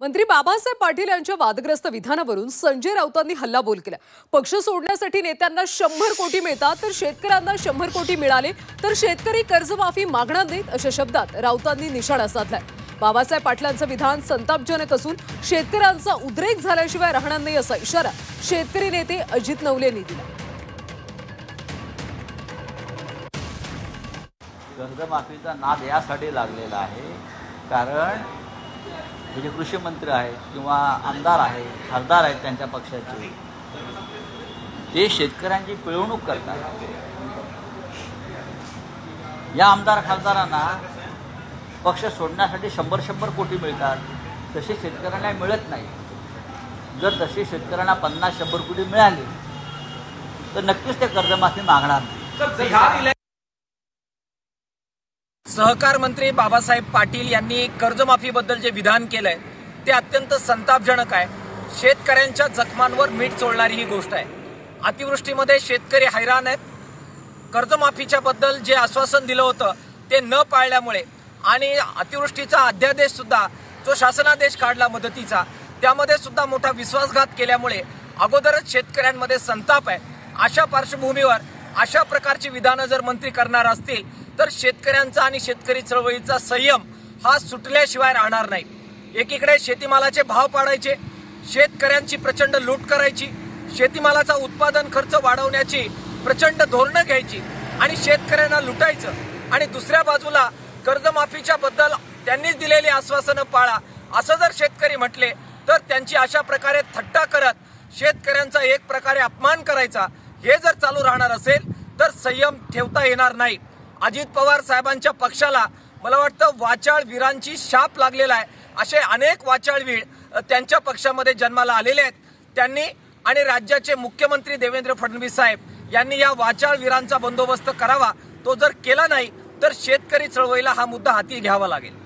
मंत्री बाबासाहेब पाटील यांच्या वादग्रस्त विधानावरून संजय राऊतांनी हल्लाबोल केला। पक्ष सोडण्यासाठी नेत्यांना 100 कोटी मिळतात तर शेतकऱ्यांना 100 कोटी मिळाले तर शेतकरी कर्जमाफी मागणार नाहीत अशा शब्दात राऊतांनी निशाणा साधलाय। बाबासाहेब पाटलांचं विधान संतापजनक असून शेतकऱ्यांचा उद्रेक झाल्याशिवाय राहणार नाही असा इशारा शेतकरी नेते अजित नवलेंनी दिला। कर्जमाफीचा नाद यासाठी लागलेला आहे कारण जे कृषी मंत्री आहेत किंवा आमदार आहेत, खासदार आहेत त्यांच्या पक्षाचे, ते शेतकऱ्यांची पिळवणूक करतात। या आमदार खासदारांना पक्ष सोडण्यासाठी 100 कोटी मिळतात, तसे शेतकऱ्यांना मिळत नाही। जर तसे शेतकऱ्यांना 50-100 कोटी मिळाले तर नक्कीच ते कर्जमाफी मागणार नाही। सहकार मंत्री बाबासाहेब पाटील यांनी कर्जमाफीबद्दल जे विधान केलंय ते अत्यंत संतापजनक आहे। शेतकऱ्यांच्या जखमांवर मीठ चोळणारी ही गोष्ट आहे। अतिवृष्टीमध्ये शेतकरी हैराण आहेत। कर्जमाफीच्या बद्दल जे आश्वासन दिलं होतं ते न पाळल्यामुळे आणि अतिवृष्टीचा अध्यादेश सुद्धा जो शासनादेश काढला मदतीचा, त्यामध्ये सुद्धा मोठा विश्वासघात केल्यामुळे अगोदरच शेतकऱ्यांमध्ये संताप आहे। अशा पार्श्वभूमीवर अशा प्रकारची विधानं जर मंत्री करणार असतील तर शेतकऱ्यांचा आणि शेतकरी चळवळीचा संयम हा सुटल्याशिवाय राहणार नाही। एकीकडे शेतीमालाचे भाव पाडायचे, शेतकऱ्यांची प्रचंड लूट करायची, शेतीमालाचा उत्पादन खर्च वाढवण्याची प्रचंड धोरणं घ्यायची आणि शेतकऱ्यांना लुटायचं, आणि दुसऱ्या बाजूला कर्जमाफीच्या बद्दल त्यांनीच दिलेली आश्वासनं पाळा असं जर शेतकरी म्हटले तर त्यांची अशा प्रकारे थट्टा करत शेतकऱ्यांचा एक प्रकारे अपमान करायचा, हे जर चालू राहणार असेल तर संयम ठेवता येणार नाही। अजित पवार साहेबांच्या पक्षाला मला वाटतं वाचाळ वीरांची शाप लागलेला आहे। असे अनेक वाचाळवीर त्यांच्या पक्षामध्ये जन्माला आलेले आहेत। त्यांनी आणि राज्याचे मुख्यमंत्री देवेंद्र फडणवीस साहेब यांनी या वाचाळ वीरांचा बंदोबस्त करावा। तो जर केला नाही तर शेतकरी चळवळीला हा मुद्दा हाती घ्यावा लागेल।